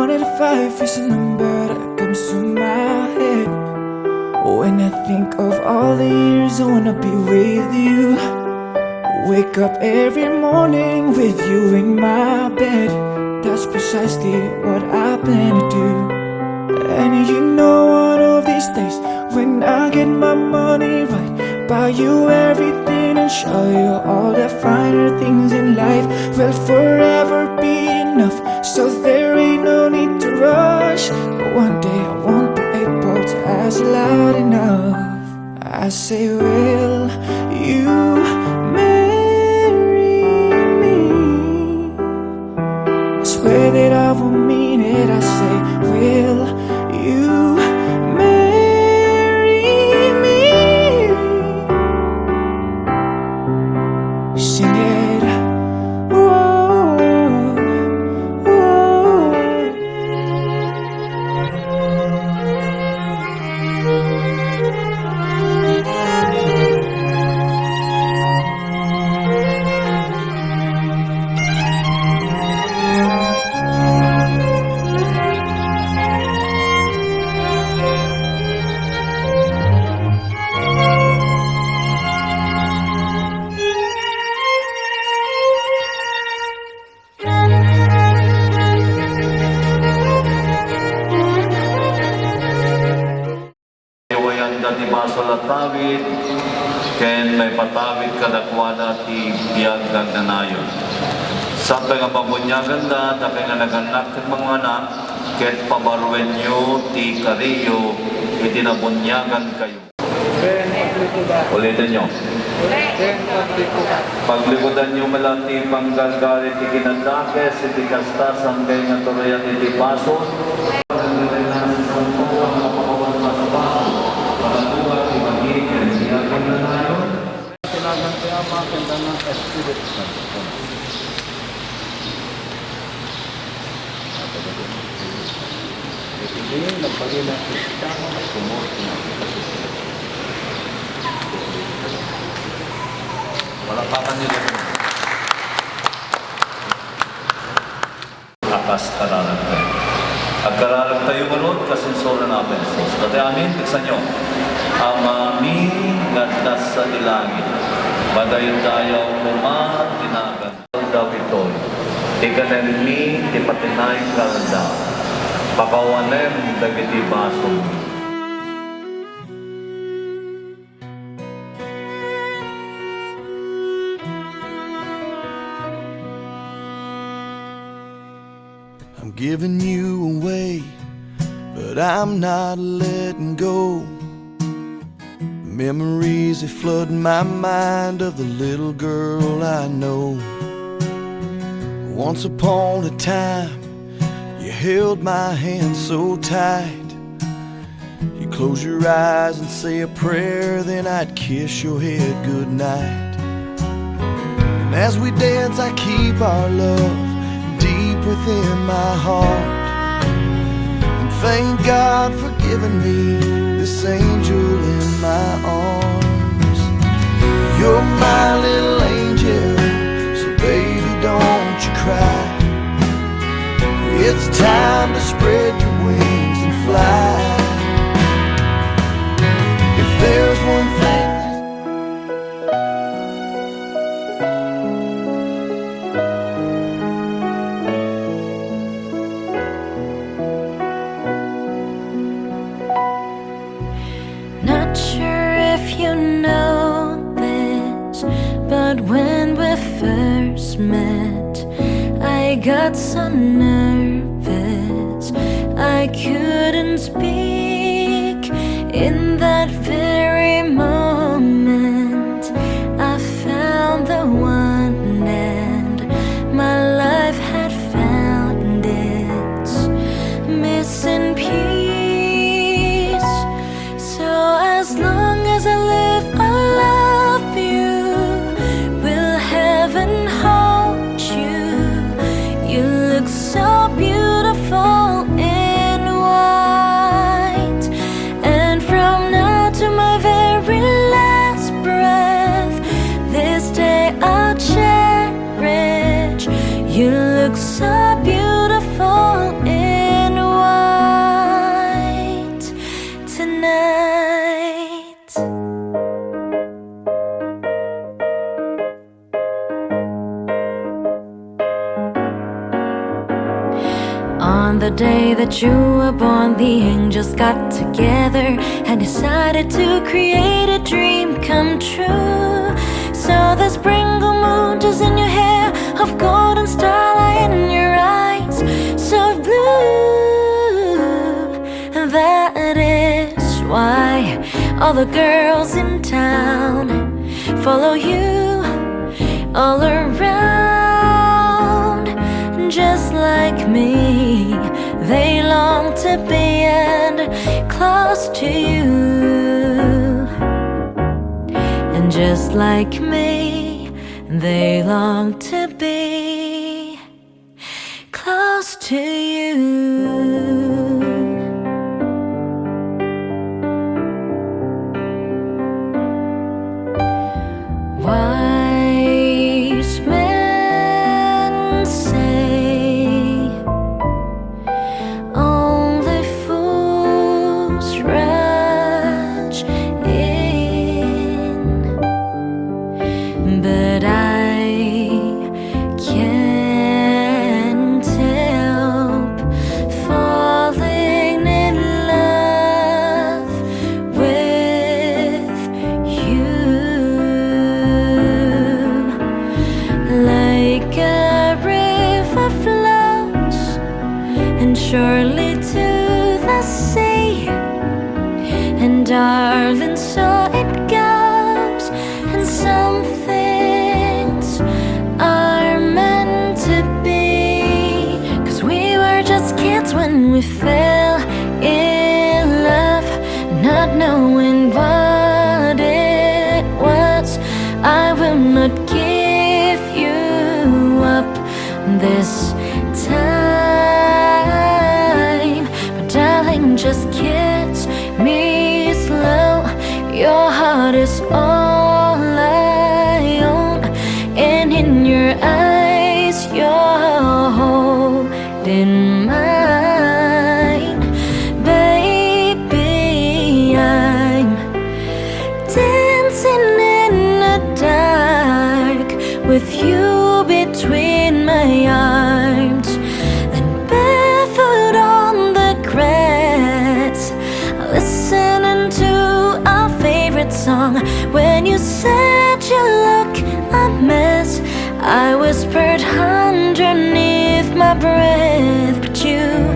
185 is a number that comes to my head when I think of all the years I wanna be with you. Wake up every morning with you in my bed. That's precisely what I plan to do. And you know one of these days, when I get my money right, buy you everything and show you all the finer things in life will forever be enough, so there ain't no need to rush. But one day I won't be able to ask loud enough. I say, will you marry me? I swear that I will mean it. I say, will you marry me? Sing it. Whoa, whoa. Di baso latawid, ken may patawid kadakwana ti biyag gagdanayon. Sa nga babunyagan da, tapay nga naganak ken mga anak, ken pabarwen nyo ti kariyo, itinabunyagan kayo. Ulitin nyo. Paglikudan nyo malati panggalgalit ti kinadakes, iti kastas, hanggang nga turayan iti baso. Walapakan nila. Akas karalag tayo. Agkaralag tayo manod, kasinsoran natin. Dati amin, tiksan nyo. Amami, gantas sa dilangit. Badayon tayo, kumahan, tinagan. Daw ito. Ikanen mi, tipatinay kalda. Pakawanem, dagiti baso. I'm giving you away, but I'm not letting go. Memories, they flood my mind of the little girl I know. Once upon a time, you held my hand so tight. You close your eyes and say a prayer, then I'd kiss your head goodnight. And as we dance, I keep our love deep within my heart. And thank God for giving me this angel in my arms. You're my little angel, so baby don't you cry. It's time to spread your wings and fly. If there's one thing Not sure if you know this, but when we first met, I got so nervous I couldn't speak. In that very moment, I found the one, and my life had found its missing piece. So as long as I live, I love you. Will heaven hold you? You look so beautiful in white. And from now to tonight. On the day that you were born, the angels got together and decided to create a dream come true. So the sprinkle moon is in your hair, of golden starlight in your eyes, so blue. And that is why all the girls in town follow you all around. Just like me, they long to be and close to you. And just like me, they long to be close to you. Wise men say only fools rush in, but I can't help falling in love with you. Like a river flows and surely to the sea, and darling, so it goes. And some things are meant to be, 'cause we were just kids when we fell in love, not knowing what it was. I will not give you up this time, but darling, just kiss me slow. Your heart is all I own, and in your eyes you're holding mine. Baby, I'm dancing in the dark with you between my arms, and barefoot on the grass, listening to our favorite song. When you said you look a mess, I whispered underneath my breath, but you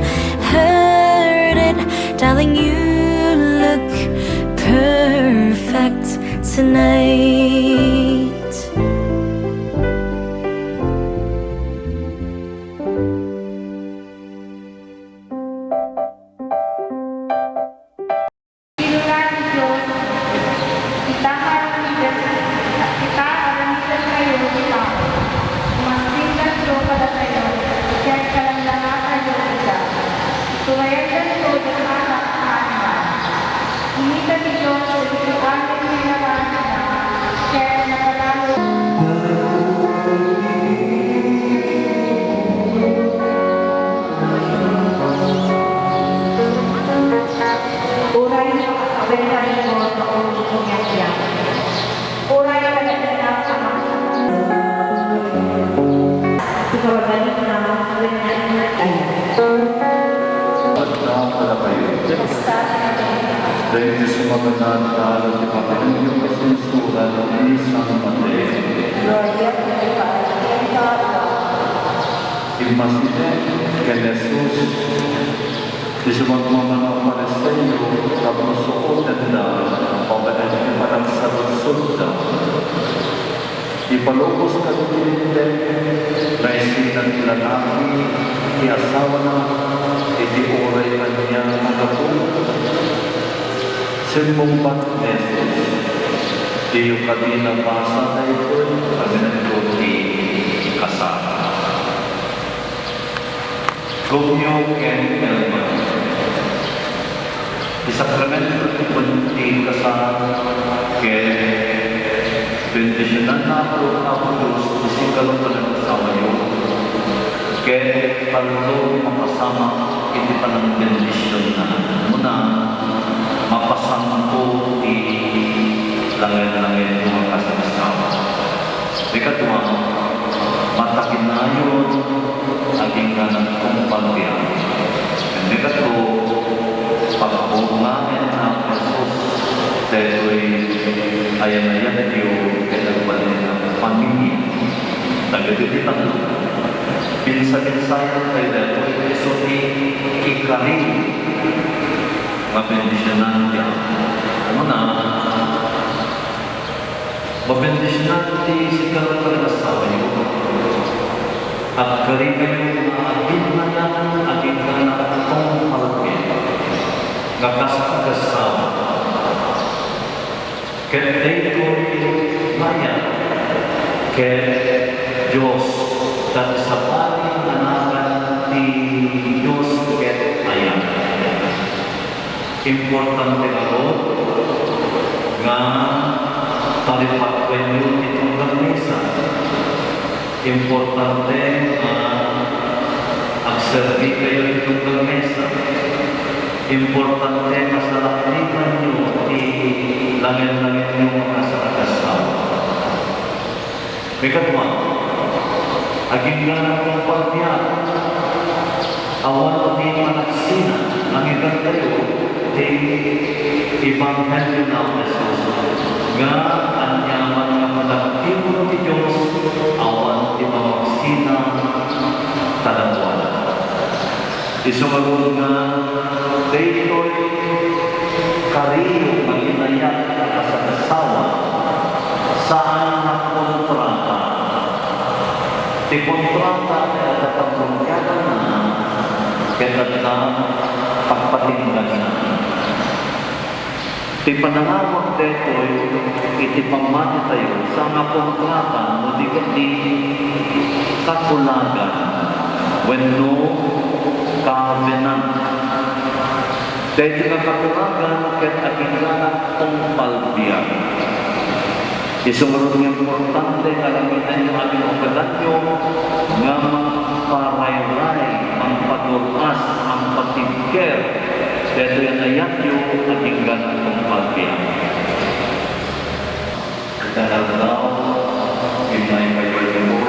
heard it. Darling, you look perfect tonight. Pinulan ni Diyos, kita haramidan kayo ni tao. Umasinggan ko pada tayo, kaya't kalanlangan tayo kita. Tulayan ko ng anak sa anima. Inita ni Diyos sa ituan ng nilalaan na, kaya't napalalo. Uray ang kabentahin mo sa ulo kong yakyang. Uray ang nagdadala sa mga. Ikaw ang galit na kabentahin na tayo. Pagkakala kayo. Dahil sa magandang talo di Panginoon yung kasunsuran ng isang matay. Gloria a ti, Padre, en todo. Imasite que Jesus di sa magmamanaw para sa iyo, tapos suotan na, pabalik niya parang sa sulta. Ipalubos ka din, naisinan nila namin, iasawa na, iti-oray ka niya magapun. Simbong Jesus, iyo kami nabasa na ito, kami nagtuti kasama. Gumyo Ken Elman, isakramento ng punti kasama, kaya bendisyonan na ako Diyos, isigalo ko ng kasama niyo. Kaya paluto makasama, hindi pa ng bendisyon na muna, langit-langit yung mga kasama. Ikatwa, matakinayon aging ganang kumpalya. Ikatlo, pagpapulamin ng Jesus dahil ayan-ayan yung pinagbalin ng pamilya. Nagagalitan mo. Pinsa-pinsayan kay dahil Yeso ni ikarin mabendisyonan niya. Muna, mabendisyonan di sigara pag-asawa niyo. At karin kayo na agin na yan, agin na nakatong palagin. Nakasag-asawa. Kaya dito maya, kaya Diyos, at sa paling anakan ni Diyos kaya ayan. Importante ako nga talipat kayo itong lamesa. Importante nga agservi kayo itong lamesa. Importante nga sa laklipan nyo di langit-langit nyo makasakasawa. Ikatwa, aging ganang kumpalya, awan di manaksina, nangigan kayo di Ebanghelyo ng Jesus. Nga anyaman nga malaktibo ni Diyos, awan di manaksina talagwala. Isumagun nga, daytoy kariyo maginayak sa kasawa, saan na kontrata. Di kontrata ay nakapagpunyakan na kaya na pagpatinggan na. Di panangawag dito iti pamati tayo sa nga kontrata mo di kakulagan when no covenant. Dito nga kakulagan kaya akinganan kong palbiyan. Isumunod ng importante nga lamitan yung ating okadanyo nga magparayray, ang patulas, ang patigker. Dito yan ayat yung ating ganang ng pagbiyan. Dahil daw, inay kayo yung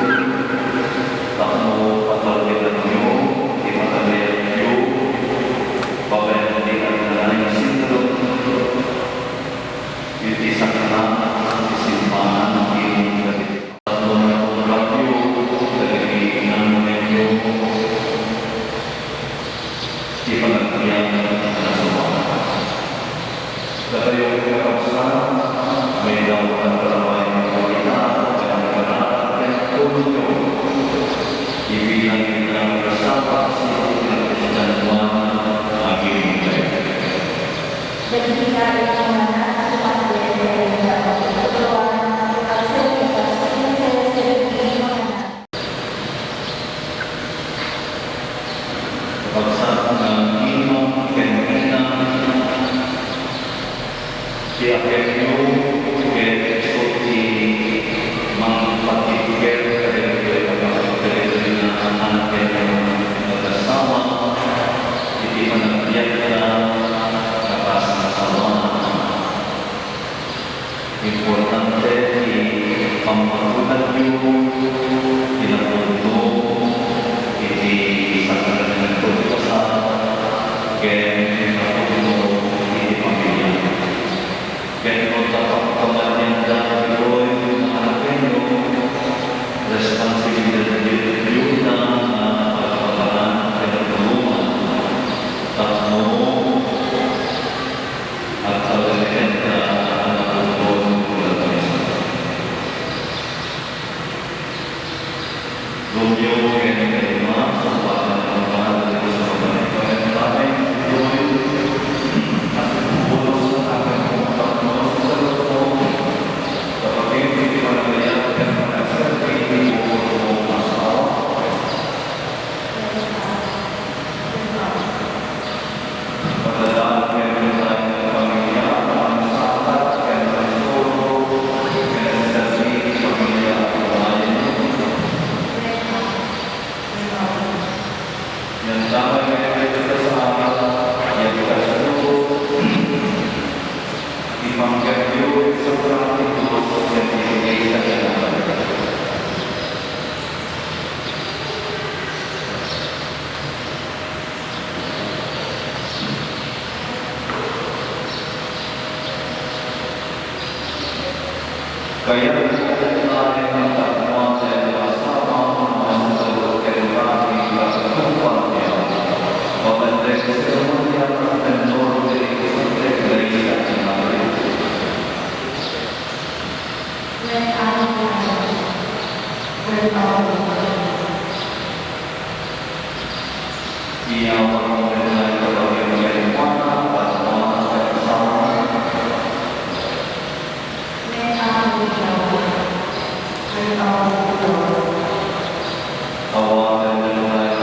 takmo patalitan nyo, imatalitan nyo, babayan din ang nanay sindro, itisak na, simbahan ng iyong galit. At mga pagkakyo, dahil inanunin nyo, ipagkakyan na sumahan. Dahil yung kakapsan, may daw ang kalamay ng kawita, at ang kalamay ng kulto. Ibilang ng kasama sa Kristiyan Juan, aging kayo. Pagsak ng imong kenina, siyakin nyo, kaya isuti mga patigil, kaya na anak ng mag-asawa, hindi managbiyak na nakasasama. Importante, pampagutan nyo, pinapunto, hindi isang nagpunto sa kaya pinapunto, hindi pamilya. Kaya kung tapang dahil doon, anak nyo, responsibility yun na pagpapagalan at tulungan. Takmo at pagalitin ka ang doon kulagay. Rumyo kaya kalima sa pagpapagalan at sa pagpapagalan at doon at bulos sa aking takmo sa loob. Kapag hindi managayan ka sa hindi mo Imam Gabriel, Kaya natin ang takwa sa kasama ang salukay kami pagkukuha niya. Pagandang sa mga pendor de Iglesia ni Maria. Ia mengenai bagaimana bagaimana bersama. Awal mengenai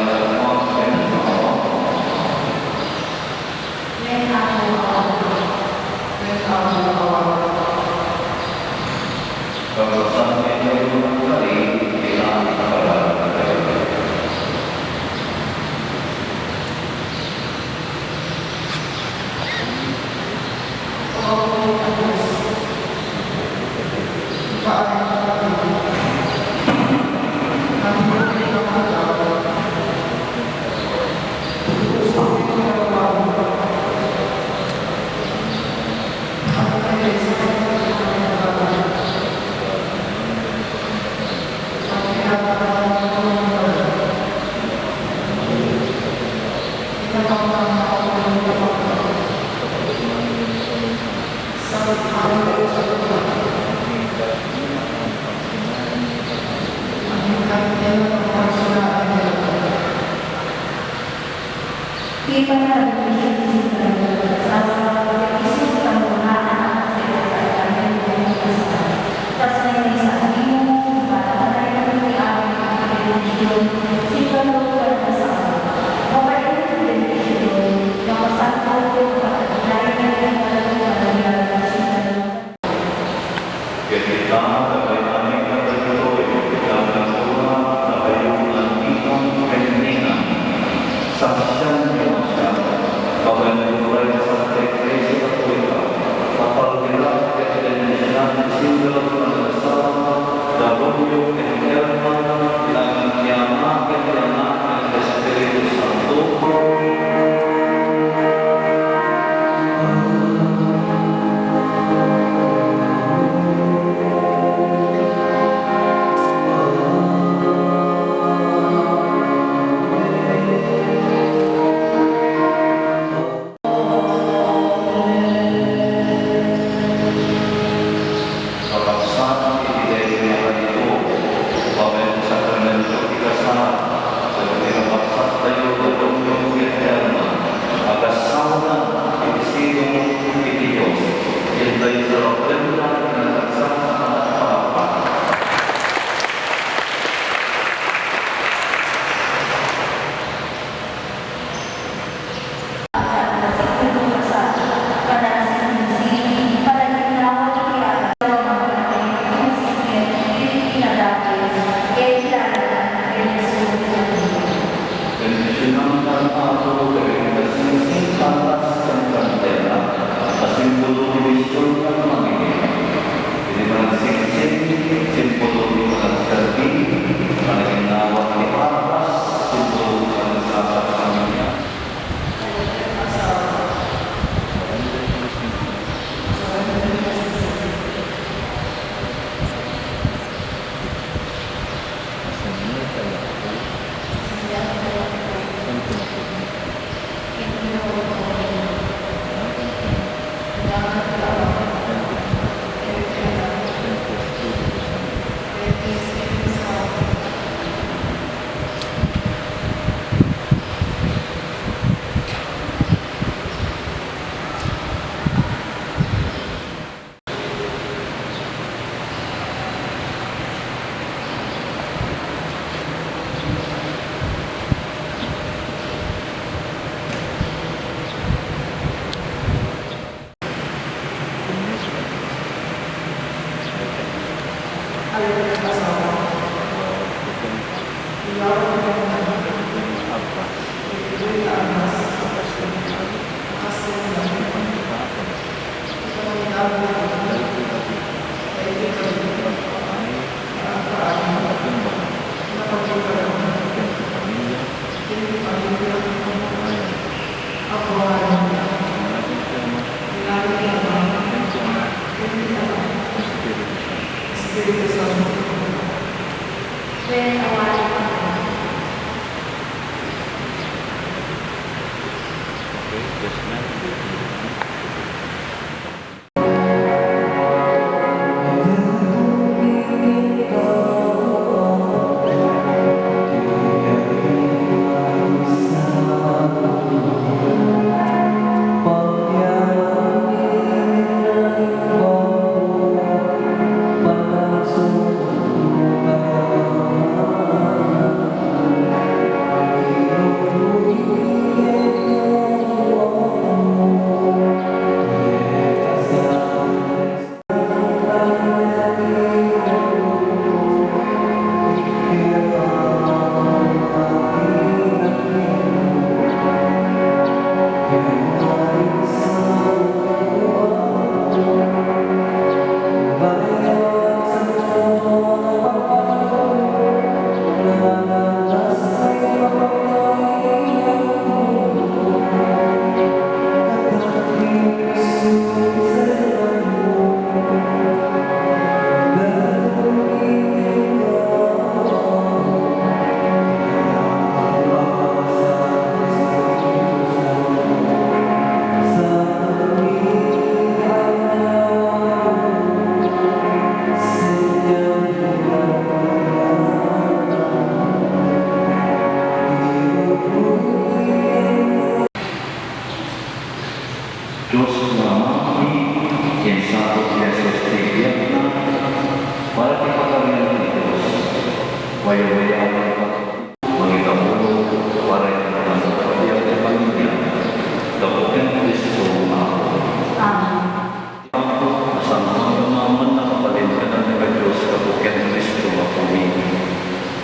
mayaman ka, magitamulo, para ito sa kapatiyang ng pamilya, dapat ang Kristo ako. Ako, sa mga umaman na kapatid ka ng Diyos, dapat ang Kristo ako.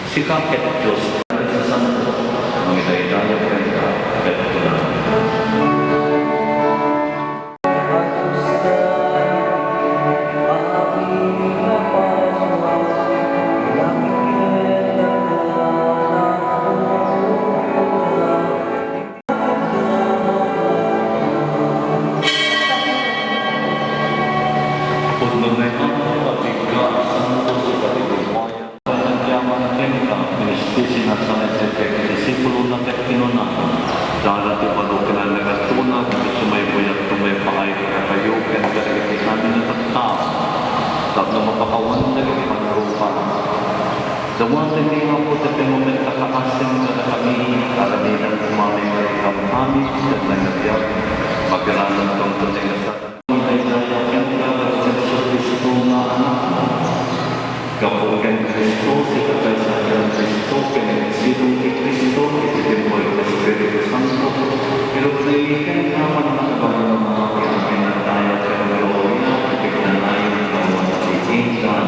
Si Kapit Diyos, sa Santo, magitay-tayo ka rin at tulad. Dawatin niyo ako sa pinomen kakakasin na kami, karamihan kumamay ng kami, at nangyayag, magkaralan ng tunay sa ay nayakin ka sa Kristo na anak mo. Kapugan Kristo, si Kakaisayan Kristo, pinagsidong ni Kristo, ititin mo yung Espiritu Santo, pero pinayikan naman ang kabalang ng mga kinamin na tayo sa gloria, ipignan na yung mga titingkan.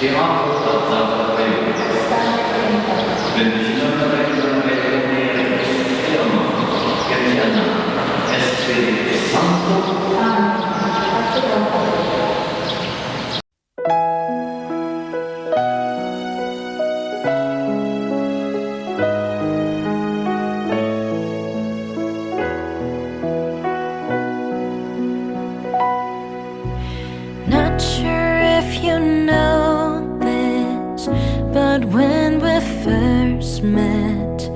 Tiangos at dapat kayo. Bendisyon na kayo ng kayo ni Ama, kay Anak, Espiritu Santo. Not sure if you know this, but when we first met,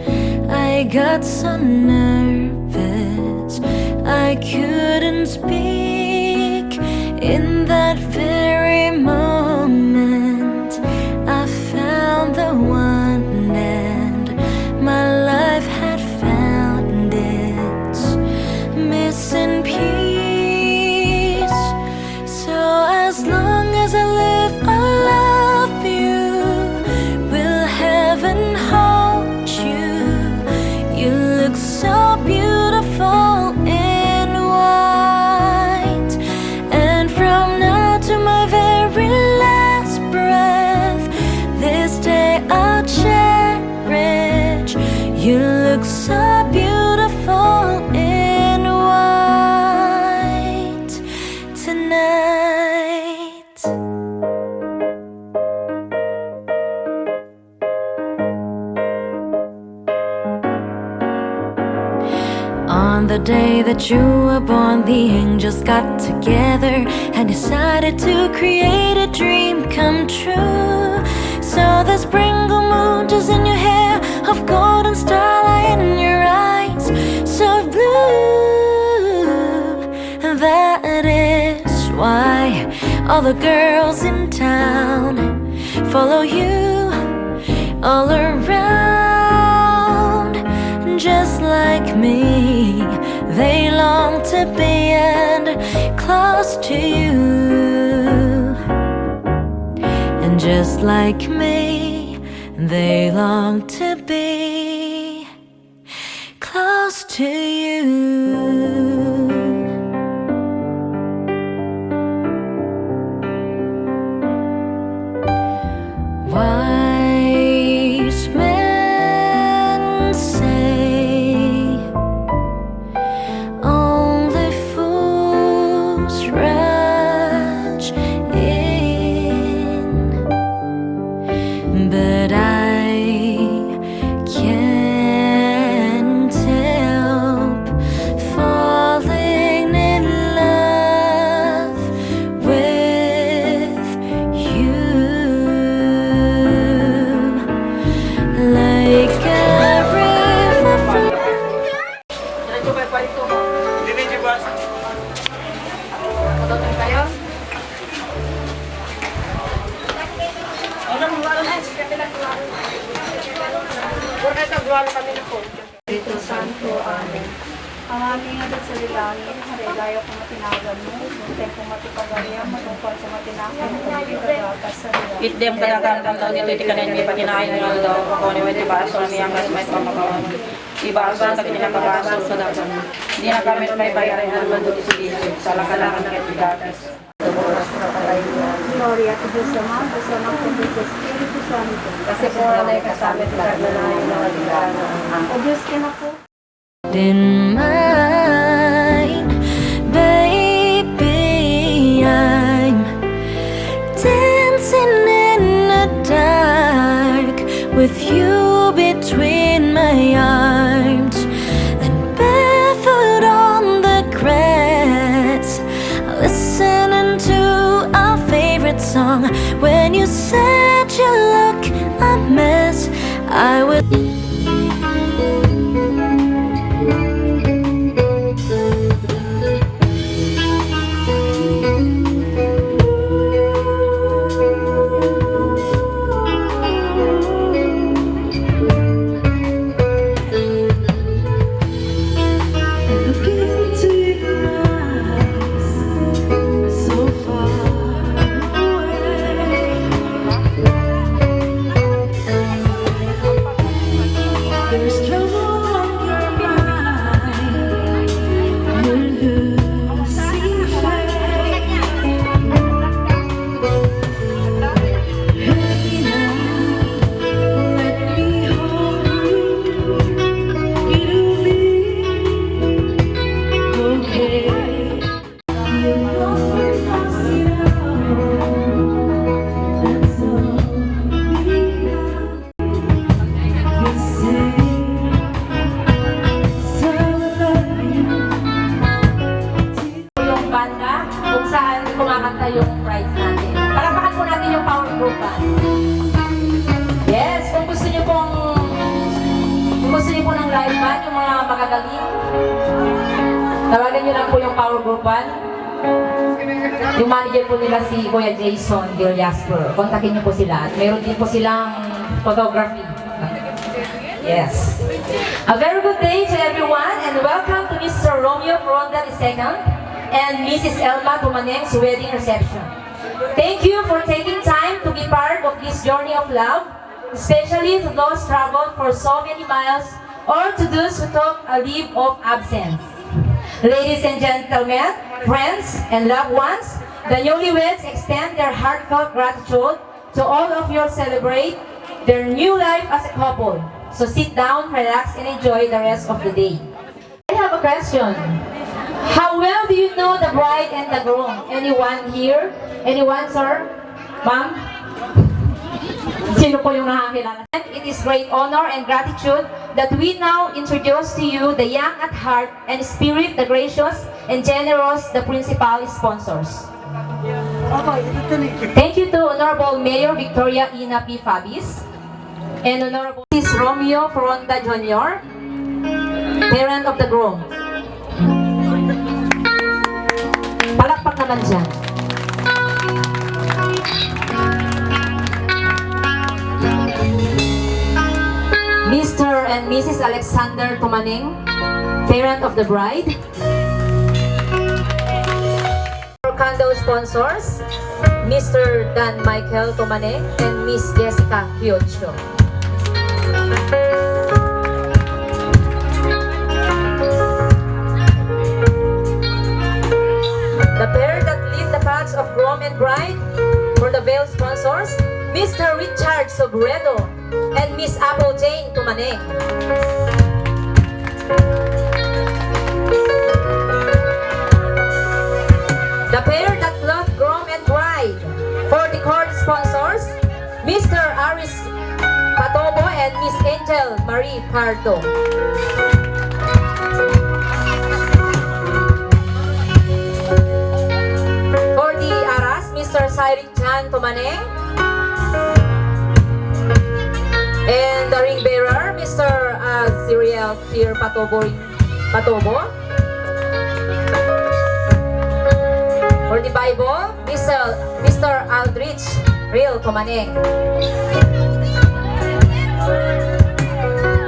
I got so nervous I couldn't speak. In that very moment, I found the one, and my life had found its missing piece. So as long as I live, I love you. Will heaven hold you? You look so beautiful in white. And from now to my very last breath, this day I'll cherish. You look so beautiful in white tonight. On the day that you were born, the angels got together and decided to create a dream come true. So the sprinkle moon is in your hair, of golden starlight in your eyes, so blue. And that is why all the girls in town follow you all around. Just like me, they long to be and close to you. And just like me, they long to be close to you. Wise men say only fools rush in, but I can't help falling in love with you. Like a river Espiritu Santo, Amen. Ang aming adat sa dilangin, harigaya kung matinagan mo, suntay kung matipagariyan, matungkol sa matinakan, kung ikagatas sa dilangin. Itdem kadaghan kang taon dito iti kanen mi pakinain nga daw ko ni wet baso mi ang kas may pamakawan. Ibaso ta kinakabaso sa dagan. Di na kami may bayaran ang mando di dito sa lakalangan ket bigatas. Gloria to Diyos Ama, sa Anak at sa Espiritu Santo. Kasi kung anay kasamit lahat na na yung mga digana. O Diyos ka na po. in mine, baby. I'm dancing in the dark with you between my arms and barefoot on the grass, listening to our favorite song. When you said you look a mess, I would. magagaling, tawagan nyo lang po yung Power Group 1. Yung manager po nila si Kuya Jason Villasper. Kontakin niyo po sila. At meron din po silang photography. Yes. A very good day to everyone and welcome to Mr. Romeo Fronda II and Mrs. Elma Tumaneng's wedding reception. Thank you for taking time to be part of this journey of love, especially to those traveled for so many miles or to those who took a leave of absence. Ladies and gentlemen, friends and loved ones, the newlyweds extend their heartfelt gratitude to all of you celebrate their new life as a couple. So sit down, relax, and enjoy the rest of the day. I have a question. How well do you know the bride and the groom? Anyone here? Anyone, sir? Ma'am? Sino po yung nakakilala? It is great honor and gratitude that we now introduce to you the young at heart and spirit, the gracious and generous, the principal sponsors. Thank you to Honorable Mayor Victoria Ina P. Fabis and Honorable Mrs. Romeo Fronda Jr., parent of the groom. Palakpak naman dyan. Mr. and Mrs. Alexander Tumaneng, parent of the bride. Our condo sponsors, Mr. Dan Michael Tumaneng and Miss Jessica Kyocho. The pair that lead the paths of groom and bride for the veil sponsors, Mr. Richard Sobredo and Miss Apple Jane Tumaneng. The pair that cloth groom and bride for the court sponsors, Mr. Aris Patobo and Miss Angel Marie Pardo. For the Aras, Mr. Cyril Chan Tumaneng. And the ring bearer, Mr. Cyril Kier Patobo. For the Bible, Mr. Aldrich Real Tumaneng.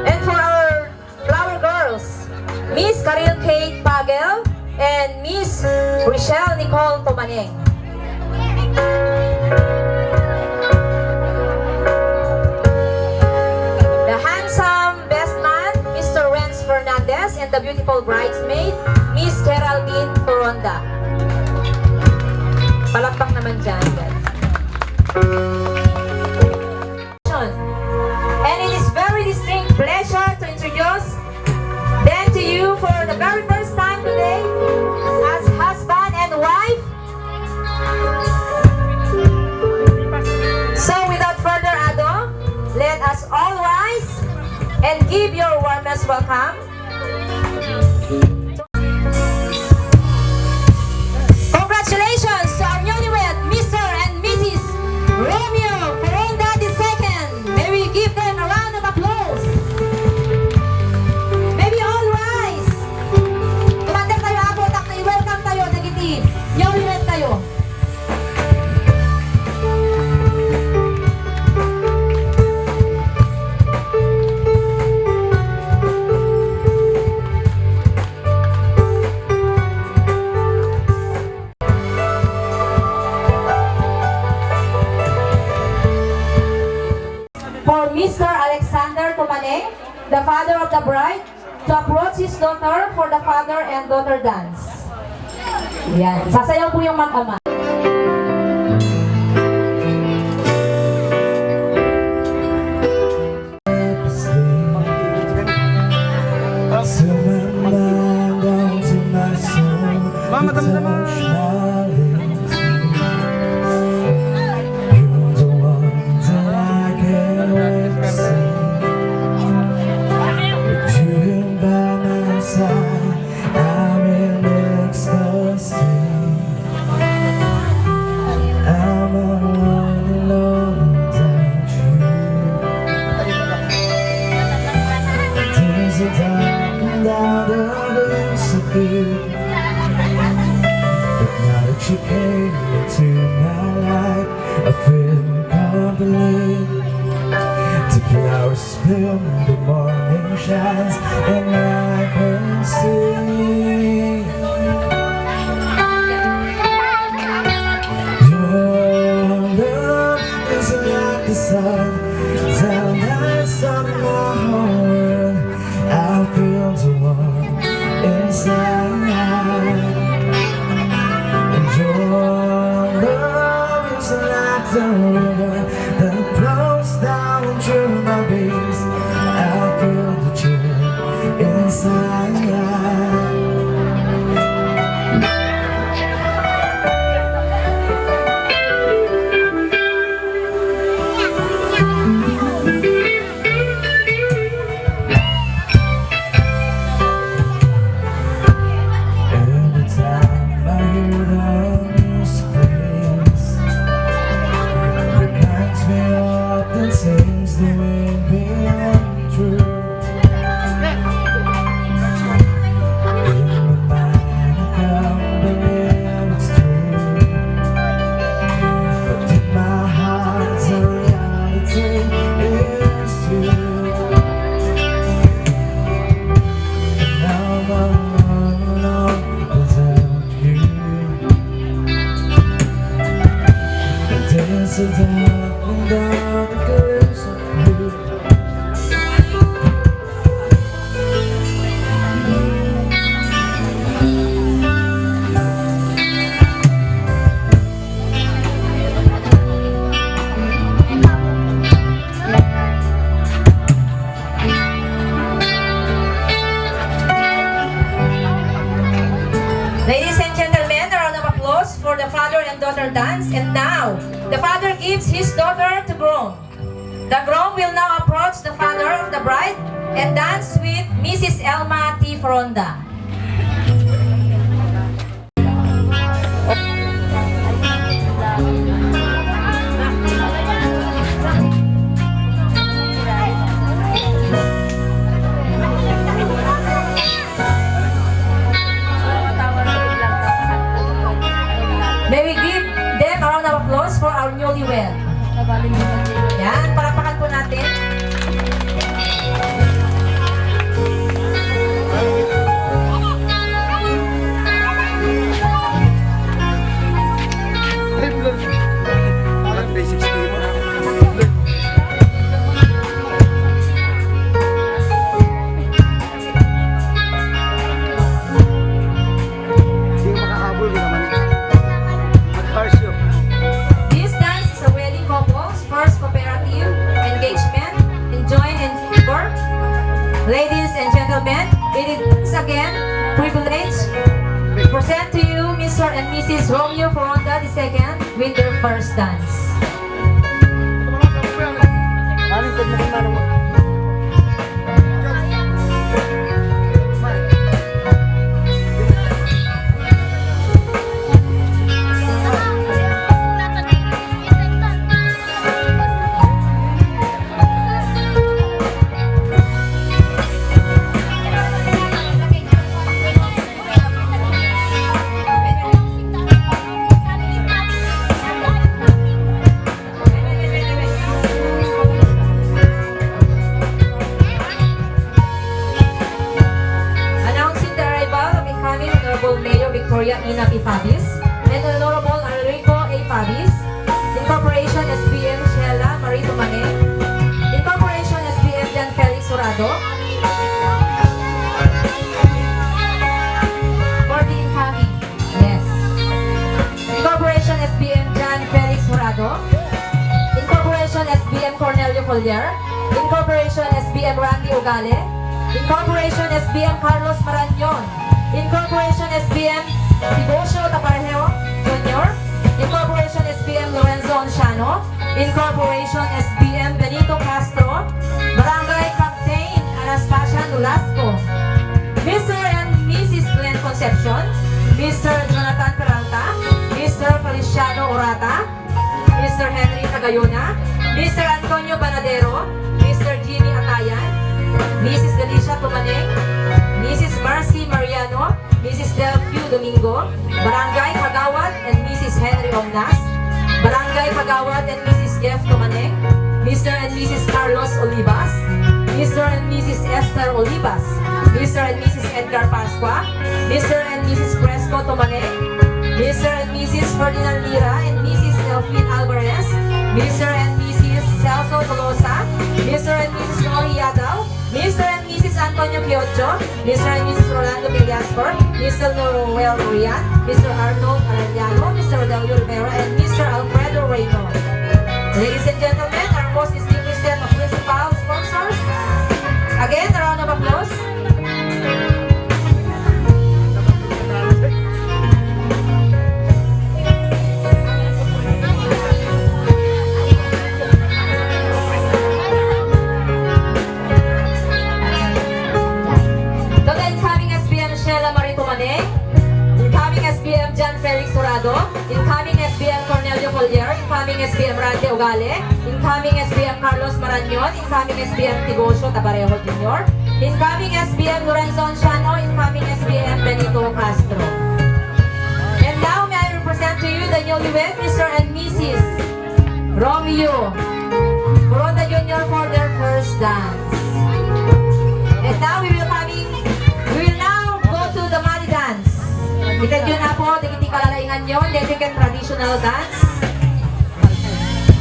And for our flower girls, Miss Karil Kate Pagel and Miss Rochelle Nicole Tumaneng. And the beautiful bridesmaid, Miss Geraldine Foronda. Palakpak naman dyan, guys. And it is very distinct pleasure to introduce them to you for the very first time today as husband and wife. So without further ado, let us all rise and give your warmest welcome. Congratulations to our newlywed, Mr. and Mrs. Romeo Fronda II. May we give them a round of applause. May we all rise. Tumandang tayo, abot at i-welcome tayo, dagiti. Newlywed tayo. For Mr. Alexander Tumaneng, the father of the bride, to approach his daughter for the father and daughter dance. Yan. Sasayaw po yung mag-ama. Mama, dam-dam. I'm in ecstasy. feel company. The flowers bloom, the morning shines, and I can see your love is like the sun, down nights on my world. I feel the warmth inside, and your love is like the river that flows down through my veins. I feel the chill inside. Every time I hear the music plays, reminds me of the things that we've been through. In my mind, I can't believe it's true, but in my heart, the reality is you. And now I'm alone without you. And there's a dark down the glimpse of you. Ladies and gentlemen, a round of applause for the father and daughter dance. And now, the father gives his daughter to groom. The groom will now approach the father of the bride and dance with Mrs. Elma T. Foronda. May we give them a round of applause for our newlywed. Yan, palakpakan po natin. Parang 360 mo. Hindi mo makahabol, di naman. Mag-cars yun. This dance is a wedding couple's first cooperative engagement in joint and labor. Ladies and gentlemen, it is again privilege to present to you Mr. and Mrs. Romeo Foronda II with their first dance. Anong kung maganda mo? Announcing the arrival of incoming Honorable Mayor Victoria Ina P. Fabis and Honorable Enrico A. Fabis, Incorporation SBM Sheila Marie Tumane, Incorporation SBM Jan Felix Surado, for the incoming, yes, Incorporation SBM Jan Felix Surado, Incorporation SBM Cornelio Collier, Incorporation SBM Randy Ogale, Incorporation SBM Carlos Marañon, Incorporation SBM Tibocio Tapareo Jr., Incorporation SBM Lorenzo Onciano, Incorporation SBM Benito Castro, Barangay Captain Anastasia Nolasco, Mr. and Mrs. Glenn Concepcion, Mr. Jonathan Peralta, Mr. Feliciano Orata, Mr. Henry Tagayona, Mr. Antonio Banadero, Mr. Jimmy Atayan, Mrs. Delicia Tumaneng, Mrs. Marcy Mariano, Mrs. Del Q. Domingo, Barangay Kagawad and Mrs. Henry Omnas, Barangay Pagawad and Mrs. Jeff Tomaneng, Mr. and Mrs. Carlos Olivas, Mr. and Mrs. Esther Olivas, Mr. and Mrs. Edgar Pascua, Mr. and Mrs. Fresco Tomaneng, Mr. and Mrs. Ferdinand Lira and Mrs. Elfin Alvarez, Mr. and Mrs. Celso Tolosa, Mr. and Mrs. Nori Yadaw, Mr. and Mrs. Antonio Piocho, Mr. and Mrs. Rolando Villasper, Mr. Noel Rorian, Mr. Arnold Arellano, Mr. Rodelio Rivera, and Mr. Alfredo Reynold. Ladies and gentlemen, our most distinguished set of principal sponsors. Again, a round of applause. To the incoming SBM Sheila Marito Maneng, incoming SBM John Felix Surado, incoming SBM Cornelio Collier, incoming SBM Randy Ogale, incoming SBM Carlos Marañon, incoming SBM Tigocio Tabarejo Jr., incoming SBM Lorenzo Anciano, incoming SBM Benito Castro. And now may I represent to you the newlywed Mr. and Mrs. Romeo Coronda Jr. for their first dance. And now we will now go to the Mali dance. Kita yun na po, digiti kalalaingan yun, dedicated traditional dance.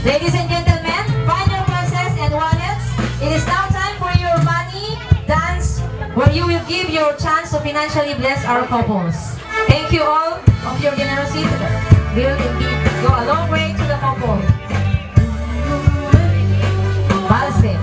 Ladies and gentlemen, find your purses and wallets. It is now time for your money dance, where you will give your chance to financially bless our couples. Thank you all of your generosity. Will indeed go a long way to the couple. Balse.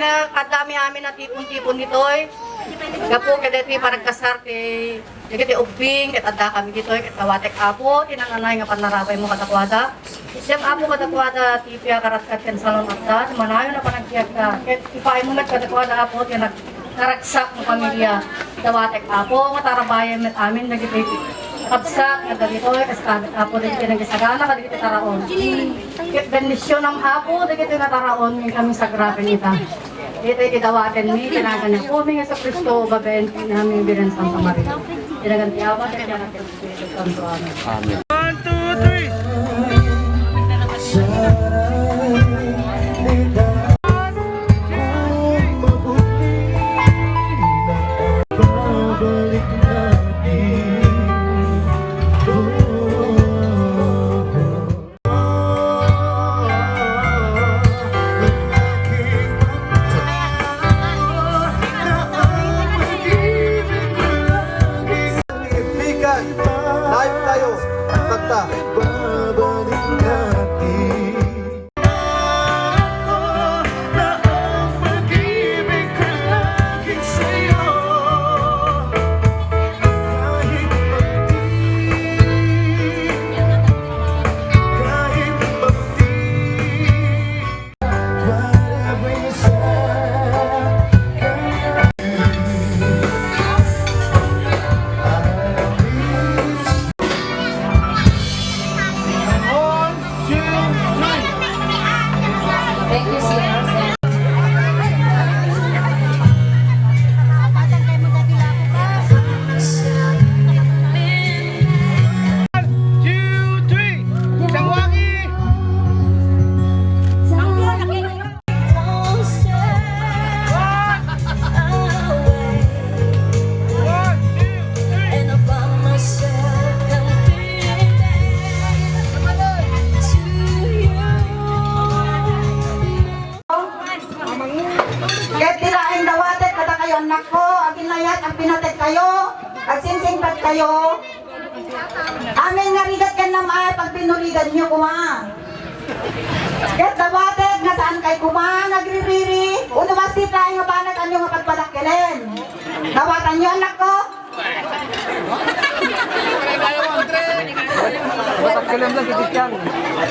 kinakadami amin na tipon-tipon ditoy. Gapo kada ti parang kasar kay kiti ubing ket adda kami ditoy ket tawatek apo tinanganay nga panarabay mo katakwada. Siyem apo katakwada ti piya karat kat ken salon adda manayo na panagkiyak ka ket ipay mo met katakwada apo ti naragsak ng pamilya. Tawatek apo nga tarabayan met amin nagiti kabsak nga ditoy kas apo dito nagisagana kadito taraon. Ket bendisyon ng apo dito nataraon ng kami sa grabe nita. Dito idawaten mi tinagan niya po mi nga sa Kristo baben namin biren Santa Maria. Tinagan ti Ama ket tinagan ti Espiritu Santo. Amen. Amen. Ibigan, live tayo, kanta. Babalik natin. Na ang pag-ibig ko lagi sa'yo. Kahit magdi, whatever you Thank you, singers. Kahit tirain dawatet, kada kayo anak ko, ang ginayat, ang pinatet kayo, ang sinsingpat kayo. Amin nga rigat kan namay, pag pinurigan niyo kuma. Kahit dawatet, nga saan kay kuma, nagririri, unuwasti tayo nga banag anyo nga pagpalakilin. Dawatan niyo anak ko.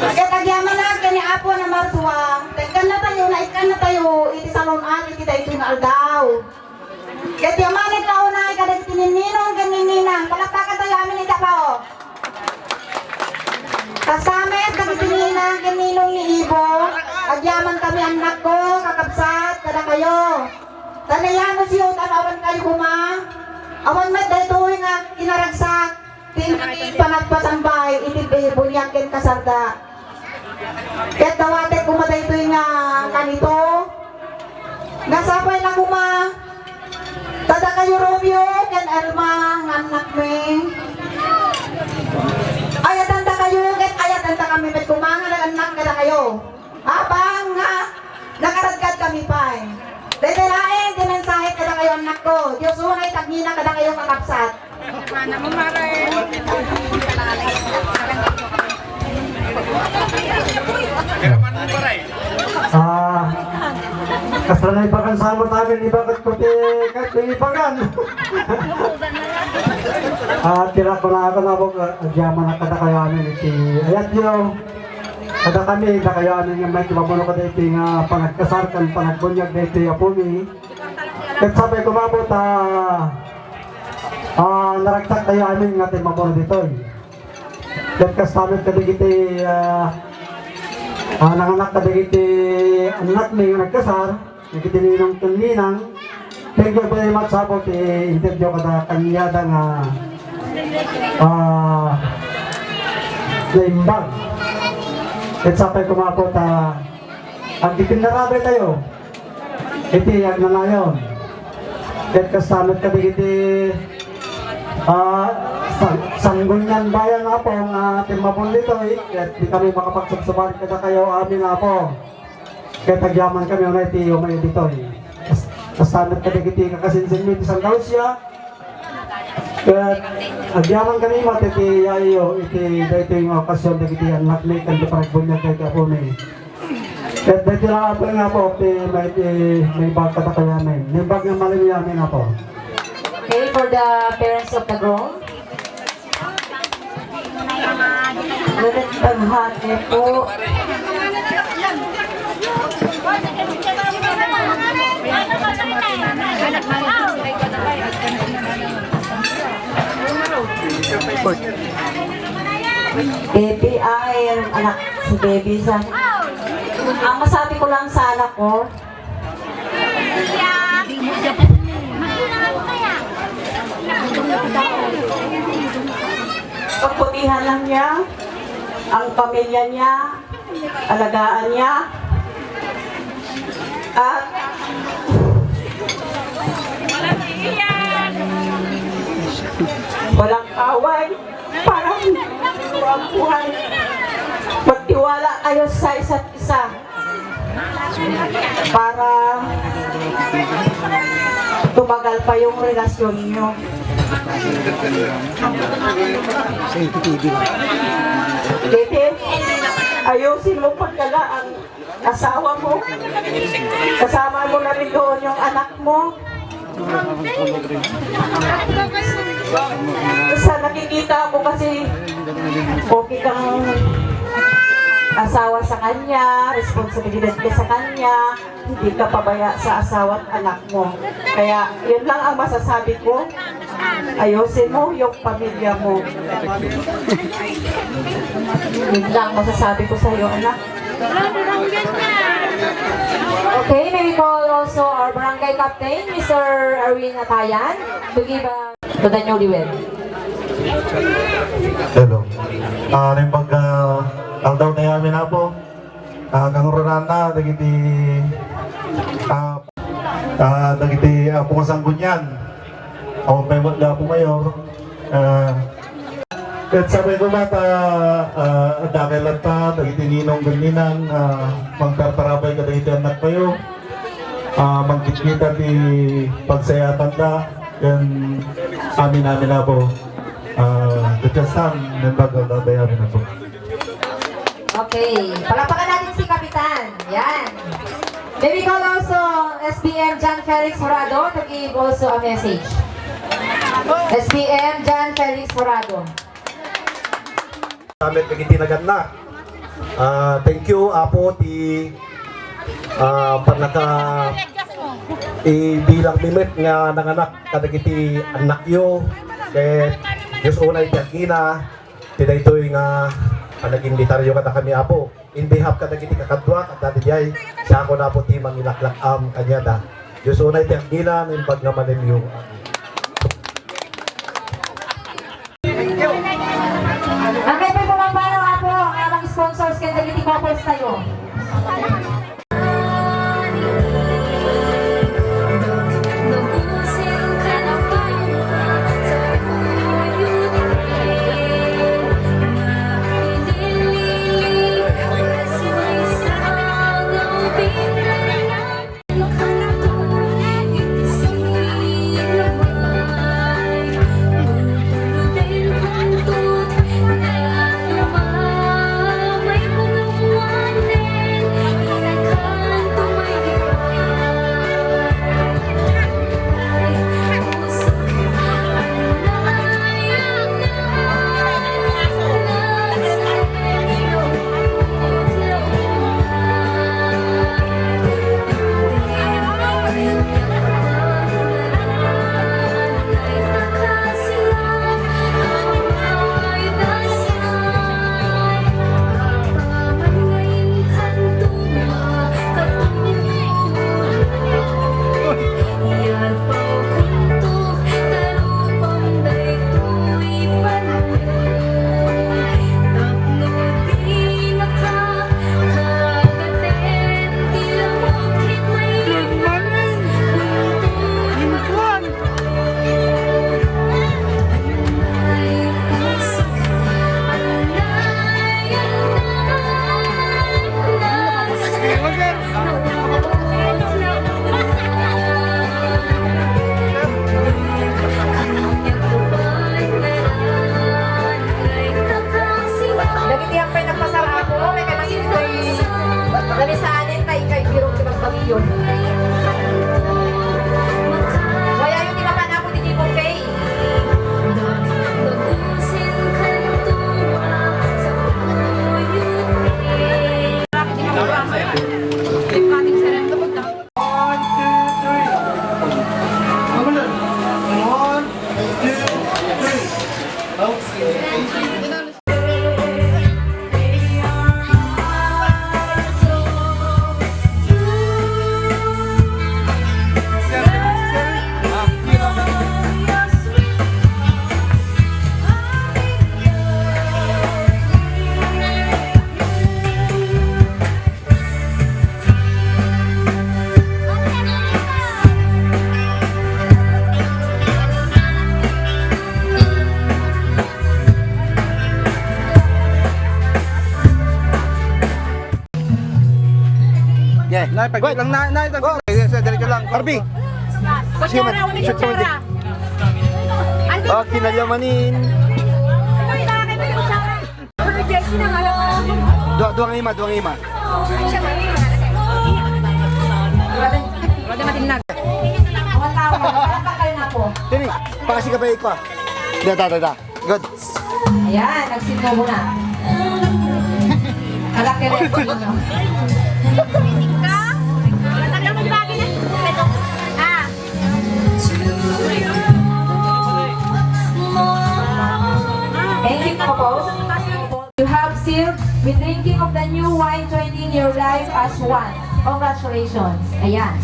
Kaya tagyaman na kani apo na marswa. Tekan na tayo, naikan na tayo. Iti salon iti tayo ito na aldaw. Kaya tiyamanit tao na ikadag tinininong ganinginang. Palakpakan tayo amin ita pa o. Kasamit kami tininang ganinong ni Ibo. Agyaman kami anak ko, kakabsat, kada kayo. Tanayan mo siyo, tanawan kayo kuma. Awan met dahil tuwi nga inaragsak. Panagpasambay, itibay, bunyakin kasarda. Kahit dawatet kumaday tuwi nga kanito. Nasapay na kuma. Tada kayo Romeo, ken Elma, nganak me. Ayatan ta kayo, ken ayatan ta kami met kumanga naganak kada kayo. Habang nga, nakaragkad kami pa eh. Dahil lain, dinensahe kada kayo anak ko. Diyos unay tagina kada kayo kakapsat. Mana mo maray. Kasanay pa kan sama namin, ibagat ko ipagan. Tira ko na ako na ako, adyaman na kada kayo amin iti ayat nyo. Kada kami, kada kayo amin yung may kibabuno kada iti nga panagkasarkan, panagbunyag na iti apumi. At sabay kumabot, naragsak tayo amin nga tayo mabuno dito. At kasamit kada iti nanganak kada iti anak may nagkasar, nagkitininong tuninang. Thank you very much sa po interview kada kanyada nga naimbag. At sapay kumapot ang itinarabay tayo iti yag na ngayon. At kasamit kada iti Sanggunian bayan nga po ang ating mapon dito at di kami makapagsubsubalit kada kayo amin nga po. Kaya tagyaman kami ang naiti umay dito kastanat kada kiti kakasinsin mi isang kausya. Kaya agyaman kami matiti yayo iti dito yung okasyon na kiti anak may kandi paragbunyag kaya po may. Kahit dito lang po nga po, may bag katakayamin. May bag ng maliliyamin nga po. Okay, for the parents of the groom. Magandang hati po. Baby ay anak si baby sa. Ang masabi ko lang sa anak ko, pagputihan lang niya ang pamilya niya, alagaan niya, at walang away, parang ang buhay. Magtiwala kayo sa isa't isa para tumagal pa yung relasyon niyo. Baby, ayusin mo pagkala ang asawa mo. Kasama mo na rin doon yung anak mo. Sa nakikita ko kasi okay kang asawa sa kanya, responsibilidad ka sa kanya, hindi ka pabaya sa asawa at anak mo. Kaya yun lang ang masasabi ko. Ayusin mo yung pamilya mo. Yun lang masasabi ko sa iyo, anak. Okay, may we call also our barangay captain, Mr. Erwin Atayan, to give to the newlywed. Hello. Nembag ang daw na yamin na po. Kang Ronanda, dagiti po kasanggunyan. Ako pemot na po mayor. At sabi ko mata, dakilan pa, dagiti ninong ganinan, magkarparabay ka dagiti anak kayo. Magkikita di pagsayatan na, yan amin na po. Kacasang, nembag ang daw na yamin na po. Okay, palapakan natin si Kapitan. Yan. May we call also SBM John Felix Horado to give also a message. SBM John Felix Horado. Damit nagitinagan na. Thank you apo ti panaka bilang limit nga nanganak kadagiti anak yo kay Diyos unay tiyakina tidaytoy nga panag-imbitaryo kada kami apo in behalf kadagiti kakadwa at dati jay siya ako na po ti mangilaklak kanya da Diyos unay tiyakina nimbag nga maninyo. Ang may pagpapaparo ako ang amang sponsors kaya dagiti couples tayo. Dagiti ang pinagpasara ako, may kamasin ko'y labi sa anin Castillo. Wala yung tinapan ako ni Jibo Pay. Wait lang na ito. Diretso lang. Barbie. Shoot mo din. Oh, kinalyamanin. Duang ima. Rode matinag. Awan tao, kayo na po. Tini, pakasi ka ba ikwa? Da. Good. Ayan, nagsimbo muna. Kalaki rin po yun, no? Thank you po. You have sealed with drinking of the new wine, joining your life as one. Congratulations. Ayan.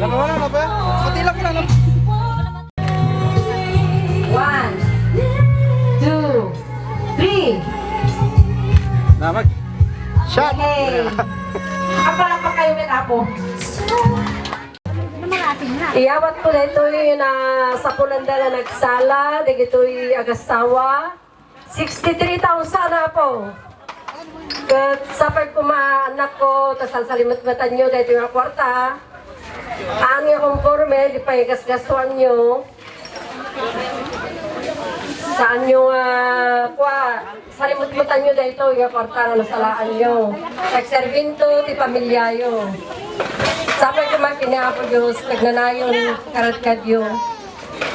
Wala na ba? Pati lang na. 1, 2, 3. Namag. Shot. Okay. Kapalak pa kayo with Apo. Iyawat ko na ito yung sa Pulanda na nagsala, di ito'y agasawa. 63,000 na po. Kat sapag ko maanak ko, tas salimot-matan nyo, dahil yung kwarta. Ang yung conforme, di pa igas-gastuan nyo. Saan nyo, salimot-matan nyo dahil ito, yung kwarta na nasalaan nyo. Nagservinto, di pamilyayo. Sapay ko makinapo Diyos, nagnanayon, karat-kadyo,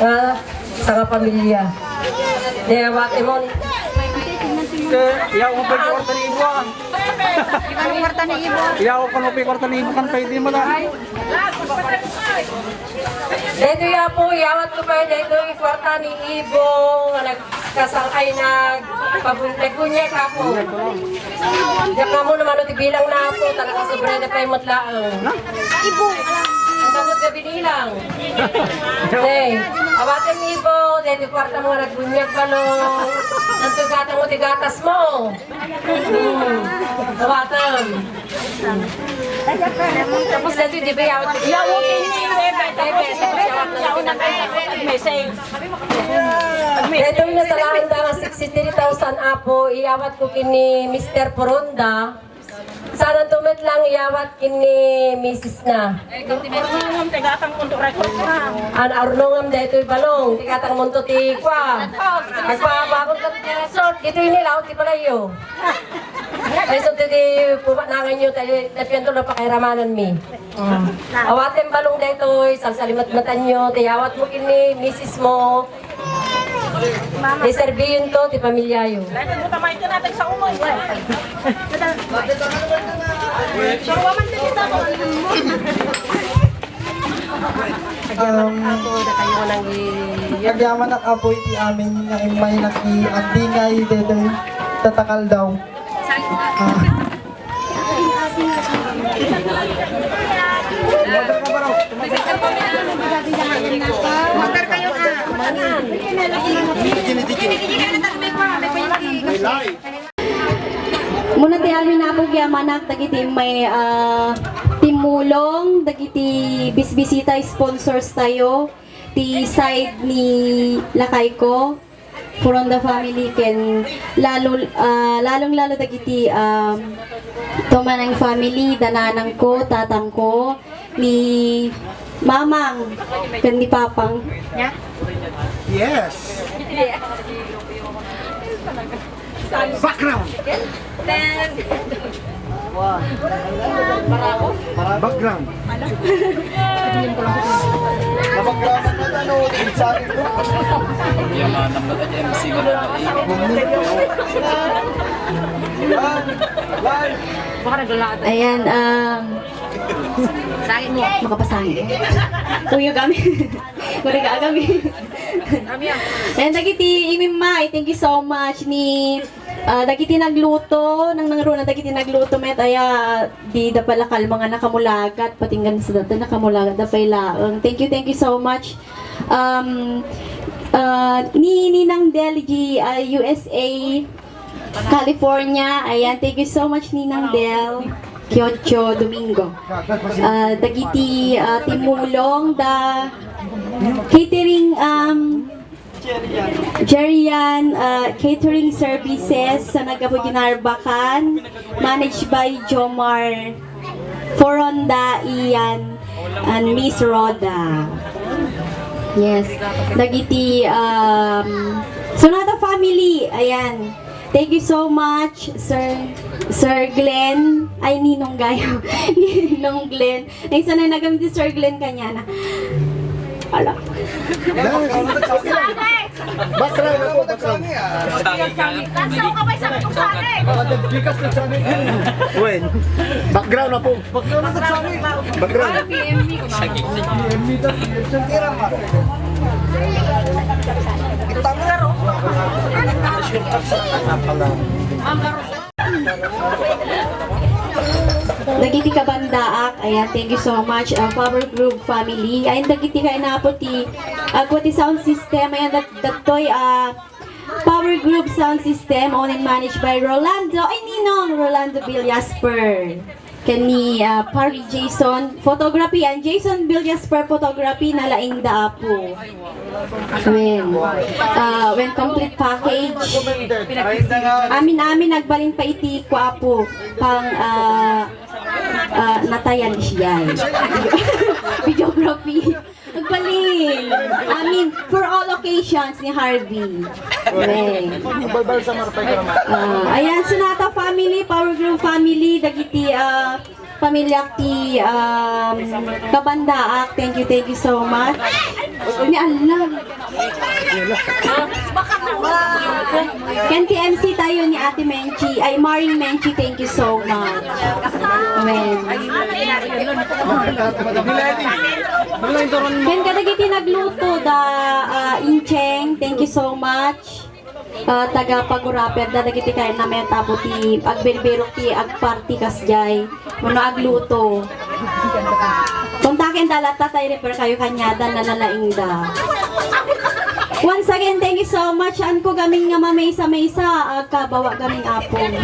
sa nga pamilya. Daya wate mo. Iyaw mo pa yung kwarta ni Ibo. Anong kwarta ni Ibo? Iyaw ko pa yung kwarta ni Ibo kan pwede mo lang. Dito ya po, yawat ko pa dito yung kwarta ni Ibo, nga nagkasangkay nagpabuntag-bunyag ako. Diyak nga mo naman ito bilang na po, taga-kasobre na pa yung matlaang. Ibo! Ang damot ka binilang. Hey, awatin Ibo, dito yung kwarta mo nga nagbunyag balong. Nagtugatang mo tigatas mo. Awatan. Tapos dito, di ba yawat ko? Yawat ito yung nasalaan da nga 63,000 apo, iyawat ko kini Mr. Poronda. Sana tumit lang iyawat kini Mrs. na. An arnongam dito yung balong, tigatang munto ti kwa. Agpabakot ka ti resort, dito yung nilaw, ti palayo. Ay so titi pumanangan nyo, tapian to na pakiramanan mi. Awatin balong dito, salsalimat-matan nyo, tiyawat mo kini Mrs. mo. Iserbiyon to, ti pamilyayo. Butamay ka natin sa umoy. Nagyaman ang apoy ti amin nga imay nag-andingay dito tatakal daw. Matar kayo Muna ti amin na po gyamanak dagiti may timulong dagiti bisbisita sponsors tayo ti side ni lakay ko from the family ken lalong dagiti tumanang family dananang ko tatang ko ni mamang ken ni papang Yes. Background. Then, Background. Ayan, makapasangin. Kuya kami. Kuya ka kami. And dagiti imimay, thank you so much ni dagiti nagluto nang nangruna dagiti nagluto met aya di da pala kal mga nakamulagat patinggan sa data nakamulagat da pala. Thank you so much. Ni Ninang Del USA California. Ayan, thank you so much Ninang Del. Kyocho Domingo. Dagiti timulong da catering Jerian Catering Services sa Nagabuginarbakan, managed by Jomar Foronda Ian and Miss Roda. Yes, dagiti Sonata family. Ayan, thank you so much Sir Glenn, ay Ninong Gayo. Ninong Glenn. Ay sanay nagamit si Sir Glenn kanya na. Ala. Background ako, background. Wen, background ako. Background ako sa amin. Background. Dagiti kabandaak, ayan, thank you so much, Power Group family. Ayan, dagiti kayo na po ti sound system, ayan, datoy, Power Group sound system, owned and managed by Rolando Villasper. Kani Pari Jason photography and Jason Villasper photography na laing daapo. When complete package, amin nagbalin pa iti kuapo pang natayan siya. Videography. Nagbalin. Amin for all occasions ni Harvey. Ayan, Sonata family, Power Group family, dagiti pamilya ti Kabandaak. Thank you so much. Ni Allah. Kenti MC tayo ni Ate Menchi. Ay, Maring Menchi, thank you so much. Amen. Ken kadagiti nagluto da Incheng, thank you so much. Taga Pagurapet da dagiti kay na meta puti agberbero ti agparty kasjay kuno agluto. Kontakin dalata tayo refer kayo kanyada na nalaing da. Once again, thank you so much. An ko gaming nga mamesa kabawa gaming apong.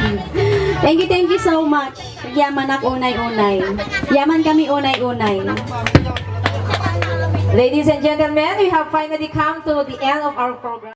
Thank you so much. Yaman ak unay-unay. Yaman kami unay-unay. ladies and gentlemen, we have finally come to the end of our program.